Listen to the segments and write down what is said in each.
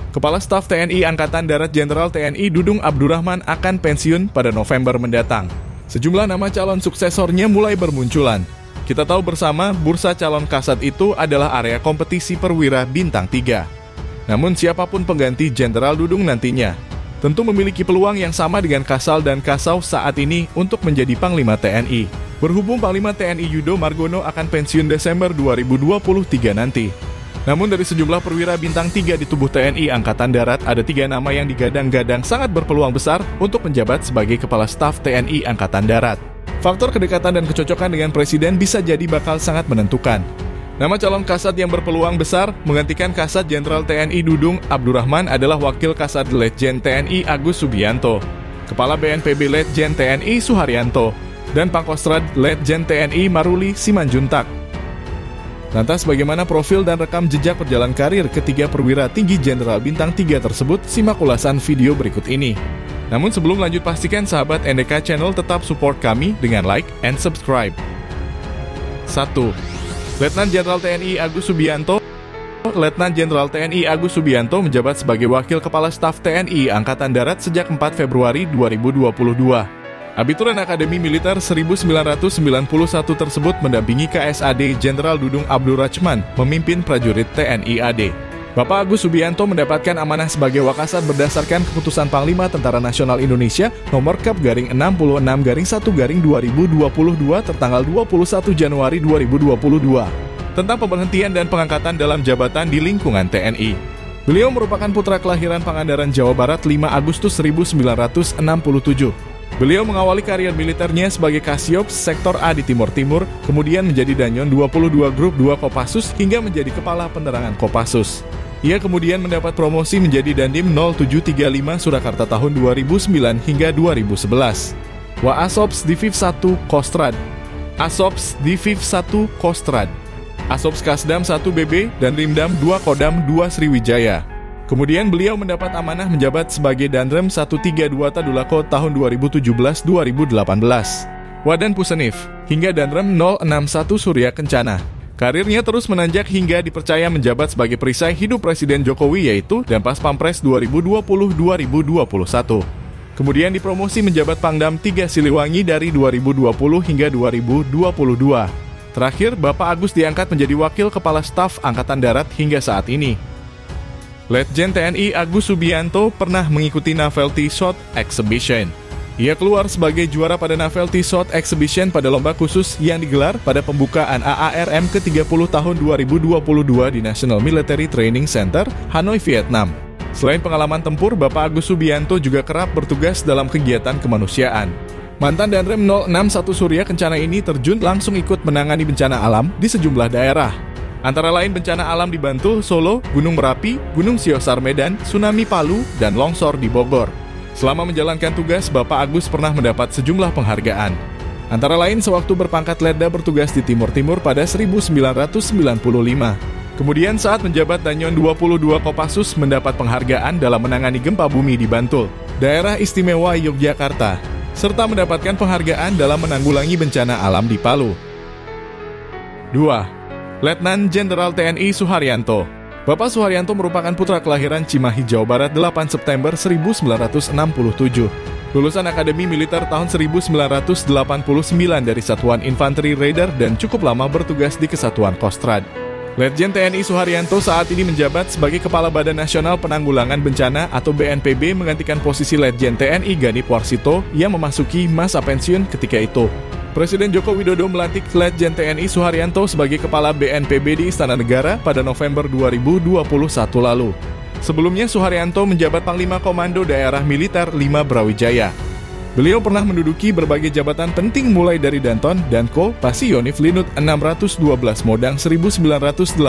Kepala Staf TNI Angkatan Darat Jenderal TNI Dudung Abdurrahman akan pensiun pada November mendatang. Sejumlah nama calon suksesornya mulai bermunculan. Kita tahu bersama, bursa calon kasat itu adalah area kompetisi perwira bintang 3. Namun siapapun pengganti Jenderal Dudung nantinya, tentu memiliki peluang yang sama dengan Kasal dan Kasau saat ini untuk menjadi Panglima TNI. Berhubung Panglima TNI Yudo Margono akan pensiun Desember 2023 nanti. Namun dari sejumlah perwira bintang 3 di tubuh TNI Angkatan Darat, ada 3 nama yang digadang-gadang sangat berpeluang besar untuk menjabat sebagai Kepala Staf TNI Angkatan Darat. Faktor kedekatan dan kecocokan dengan Presiden bisa jadi bakal sangat menentukan. Nama calon kasat yang berpeluang besar menggantikan Kasat Jenderal TNI Dudung Abdurrahman adalah Wakil Kasat Letjen TNI Agus Subianto, Kepala BNPB Letjen TNI Suharyanto, dan Pangkostrat Letjen TNI Maruli Simanjuntak. Lantas bagaimana profil dan rekam jejak perjalanan karir ketiga perwira tinggi Jenderal Bintang 3 tersebut? Simak ulasan video berikut ini. Namun sebelum lanjut, pastikan sahabat NDK Channel tetap support kami dengan like and subscribe. 1. Letnan Jenderal TNI Agus Subianto. Letnan Jenderal TNI Agus Subianto menjabat sebagai Wakil Kepala Staf TNI Angkatan Darat sejak 4 Februari 2022. Abituran Akademi Militer 1991 tersebut mendampingi KSAD Jenderal Dudung Abdurrahman memimpin prajurit TNI AD. Bapak Agus Subianto mendapatkan amanah sebagai Wakasat berdasarkan keputusan Panglima Tentara Nasional Indonesia nomor Kap/66/2022 tertanggal 21 Januari 2022 tentang pemberhentian dan pengangkatan dalam jabatan di lingkungan TNI. Beliau merupakan putra kelahiran Pangandaran, Jawa Barat 5 Agustus 1967. Beliau mengawali karier militernya sebagai Kasiops Sektor A di Timur Timur, kemudian menjadi Danyon 22 Grup 2 Kopassus hingga menjadi Kepala Penerangan Kopassus. Ia kemudian mendapat promosi menjadi Dandim 0735 Surakarta tahun 2009 hingga 2011. Waasops Diviv 1 Kostrad, Asops Diviv 1 Kostrad, Asops Kasdam 1 BB, dan Rimdam 2 Kodam 2 Sriwijaya. Kemudian beliau mendapat amanah menjabat sebagai Danrem 132 Tadulako tahun 2017-2018. Wadan Pusenif, hingga Danrem 061 Surya Kencana. Karirnya terus menanjak hingga dipercaya menjabat sebagai perisai hidup Presiden Jokowi, yaitu dan Pas Pampres 2020-2021. Kemudian dipromosi menjabat Pangdam 3 Siliwangi dari 2020 hingga 2022. Terakhir, Bapak Agus diangkat menjadi Wakil Kepala Staf Angkatan Darat hingga saat ini. Letjen TNI Agus Subianto pernah mengikuti Novelty Shot Exhibition. Ia keluar sebagai juara pada Novelty Shot Exhibition pada lomba khusus yang digelar pada pembukaan AARM ke-30 tahun 2022 di National Military Training Center, Hanoi, Vietnam. Selain pengalaman tempur, Bapak Agus Subianto juga kerap bertugas dalam kegiatan kemanusiaan. Mantan Danrem 061 Surya Kencana ini terjun langsung ikut menangani bencana alam di sejumlah daerah. Antara lain bencana alam di Bantul, Solo, Gunung Merapi, Gunung Siosar Medan, tsunami Palu, dan longsor di Bogor. Selama menjalankan tugas, Bapak Agus pernah mendapat sejumlah penghargaan. Antara lain sewaktu berpangkat Letda bertugas di Timur Timur pada 1995. Kemudian saat menjabat Danyon 22 Kopassus mendapat penghargaan dalam menangani gempa bumi di Bantul, Daerah Istimewa Yogyakarta, serta mendapatkan penghargaan dalam menanggulangi bencana alam di Palu. 2. Letnan Jenderal TNI Suharyanto. Bapak Suharyanto merupakan putra kelahiran Cimahi, Jawa Barat 8 September 1967. Lulusan Akademi Militer tahun 1989 dari Satuan Infanteri Raider dan cukup lama bertugas di Kesatuan Kostrad. Letjen TNI Suharyanto saat ini menjabat sebagai Kepala Badan Nasional Penanggulangan Bencana atau BNPB menggantikan posisi Letjen TNI Ganip Warsito yang memasuki masa pensiun ketika itu. Presiden Joko Widodo melantik Letjen TNI Suharyanto sebagai Kepala BNPB di Istana Negara pada November 2021 lalu. Sebelumnya Suharyanto menjabat Panglima Komando Daerah Militer 5 Brawijaya. Beliau pernah menduduki berbagai jabatan penting mulai dari Danton, Danko, Pasionif Linut 612 Modang 1989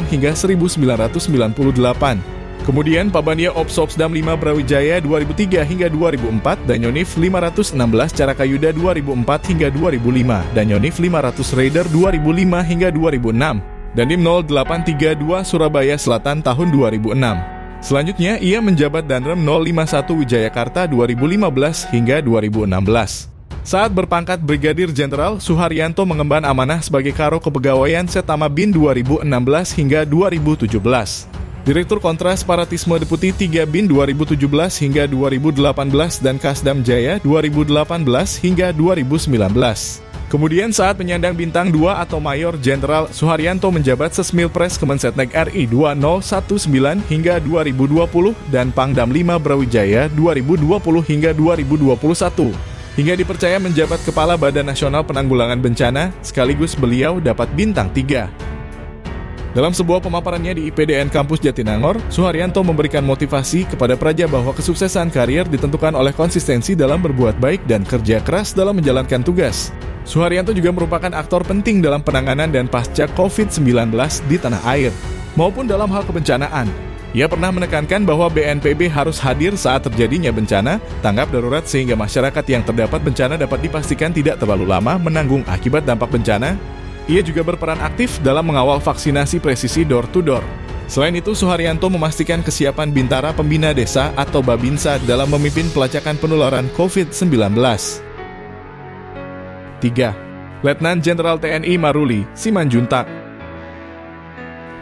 hingga 1998. Kemudian Pabania Opsopsdam 5 Brawijaya 2003 hingga 2004, Danyonif 516 Carakayuda 2004 hingga 2005, Danyonif 500 Raider 2005 hingga 2006, Dandim 0832 Surabaya Selatan tahun 2006. Selanjutnya, ia menjabat Danrem 051 Wijayakarta 2015 hingga 2016. Saat berpangkat Brigadir Jenderal, Suharyanto mengemban amanah sebagai Karo Kepegawaian Setama Bin 2016 hingga 2017. Direktur Kontra Separatisme Deputi 3 BIN 2017 hingga 2018 dan Kasdam Jaya 2018 hingga 2019. Kemudian saat menyandang bintang 2 atau Mayor Jenderal Suharyanto menjabat Sesmilpres Kemensetnek RI 2019 hingga 2020 dan Pangdam 5 Brawijaya 2020 hingga 2021. Hingga dipercaya menjabat Kepala Badan Nasional Penanggulangan Bencana, sekaligus beliau dapat bintang 3. Dalam sebuah pemaparannya di IPDN Kampus Jatinangor, Suharyanto memberikan motivasi kepada praja bahwa kesuksesan karier ditentukan oleh konsistensi dalam berbuat baik dan kerja keras dalam menjalankan tugas. Suharyanto juga merupakan aktor penting dalam penanganan dan pasca COVID-19 di tanah air, maupun dalam hal kebencanaan. Ia pernah menekankan bahwa BNPB harus hadir saat terjadinya bencana, tanggap darurat sehingga masyarakat yang terdapat bencana dapat dipastikan tidak terlalu lama menanggung akibat dampak bencana. Ia juga berperan aktif dalam mengawal vaksinasi presisi door-to-door. Selain itu, Suharyanto memastikan kesiapan Bintara Pembina Desa atau Babinsa dalam memimpin pelacakan penularan COVID-19. 3. Letnan Jenderal TNI Maruli Simanjuntak.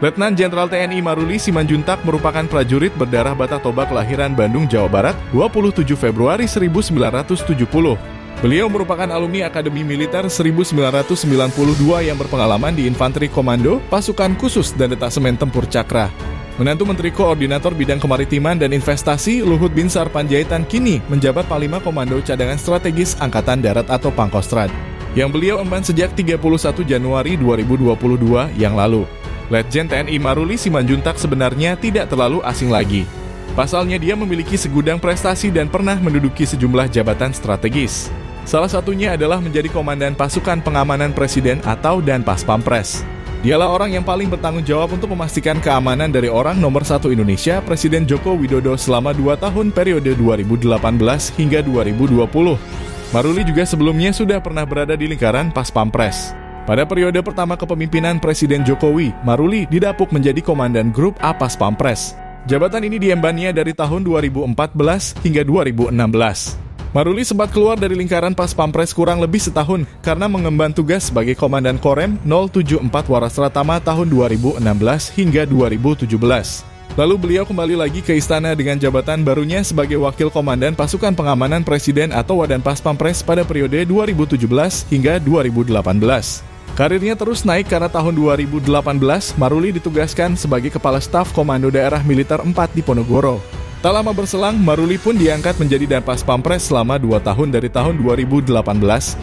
Letnan Jenderal TNI Maruli Simanjuntak merupakan prajurit berdarah Batak Toba kelahiran Bandung, Jawa Barat, 27 Februari 1970. Beliau merupakan alumni Akademi Militer 1992 yang berpengalaman di Infanteri Komando, Pasukan Khusus, dan Detasemen Tempur Cakra. Menantu Menteri Koordinator Bidang Kemaritiman dan Investasi Luhut Binsar Panjaitan kini menjabat Panglima Komando Cadangan Strategis Angkatan Darat atau Pangkostrat, yang beliau emban sejak 31 Januari 2022 yang lalu. Letjen TNI Maruli Simanjuntak sebenarnya tidak terlalu asing lagi. Pasalnya dia memiliki segudang prestasi dan pernah menduduki sejumlah jabatan strategis. Salah satunya adalah menjadi Komandan Pasukan Pengamanan Presiden atau Danpas-Pampres. Dialah orang yang paling bertanggung jawab untuk memastikan keamanan dari orang nomor 1 Indonesia, Presiden Joko Widodo selama 2 tahun periode 2018 hingga 2020. Maruli juga sebelumnya sudah pernah berada di lingkaran Pas-Pampres. Pada periode pertama kepemimpinan Presiden Jokowi, Maruli didapuk menjadi Komandan Grup A Pas-Pampres. Jabatan ini diembannya dari tahun 2014 hingga 2016. Maruli sempat keluar dari lingkaran Pas-Pampres kurang lebih setahun karena mengemban tugas sebagai Komandan Korem 074 Warasratama tahun 2016 hingga 2017. Lalu beliau kembali lagi ke istana dengan jabatan barunya sebagai Wakil Komandan Pasukan Pengamanan Presiden atau Wadan Pas-Pampres pada periode 2017 hingga 2018. Karirnya terus naik karena tahun 2018 Maruli ditugaskan sebagai Kepala Staf Komando Daerah Militer 4 di Ponorogo. Tak lama berselang, Maruli pun diangkat menjadi Danpas-Pampres selama 2 tahun dari tahun 2018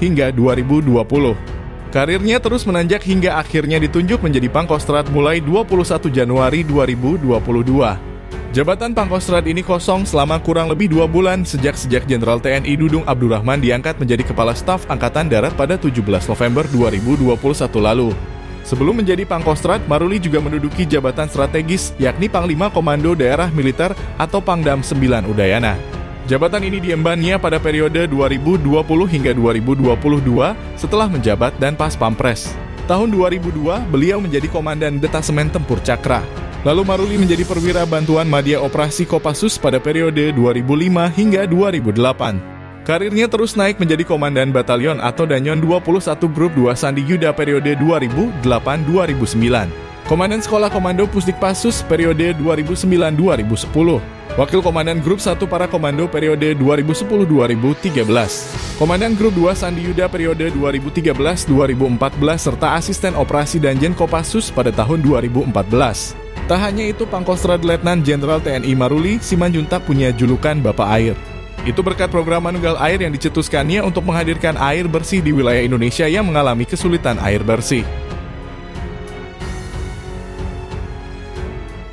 hingga 2020. Karirnya terus menanjak hingga akhirnya ditunjuk menjadi Pangkostrat mulai 21 Januari 2022. Jabatan Pangkostrat ini kosong selama kurang lebih 2 bulan sejak Jenderal TNI Dudung Abdurrahman diangkat menjadi Kepala Staf Angkatan Darat pada 17 November 2021 lalu. Sebelum menjadi Pangkostrat, Maruli juga menduduki jabatan strategis yakni Panglima Komando Daerah Militer atau Pangdam 9 Udayana. Jabatan ini diembannya pada periode 2020 hingga 2022 setelah menjabat Danpas-Pampres. Tahun 2002, beliau menjadi Komandan Detasemen Tempur Cakra. Lalu Maruli menjadi Perwira Bantuan Madya Operasi Kopassus pada periode 2005 hingga 2008. Karirnya terus naik menjadi Komandan Batalion atau Danyon 21 Grup 2 Sandi Yuda periode 2008-2009. Komandan Sekolah Komando Pusdikpasus periode 2009-2010. Wakil Komandan Grup 1 Para Komando periode 2010-2013. Komandan Grup 2 Sandi Yuda periode 2013-2014 serta Asisten Operasi Danjen Kopassus pada tahun 2014. Tak hanya itu, Pangkostrat Letnan Jenderal TNI Maruli Simanjuntak punya julukan Bapak Air. Itu berkat program Manunggal Air yang dicetuskannya untuk menghadirkan air bersih di wilayah Indonesia yang mengalami kesulitan air bersih.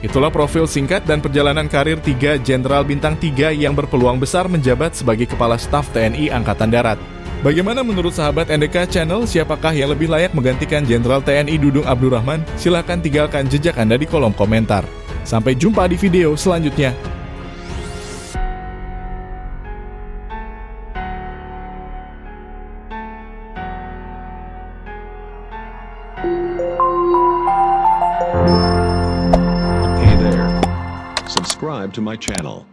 Itulah profil singkat dan perjalanan karir 3 Jenderal Bintang 3 yang berpeluang besar menjabat sebagai Kepala Staf TNI Angkatan Darat. Bagaimana menurut sahabat NDK Channel, siapakah yang lebih layak menggantikan Jenderal TNI Dudung Abdurrahman? Silahkan tinggalkan jejak Anda di kolom komentar. Sampai jumpa di video selanjutnya. Hey there. Subscribe to my channel.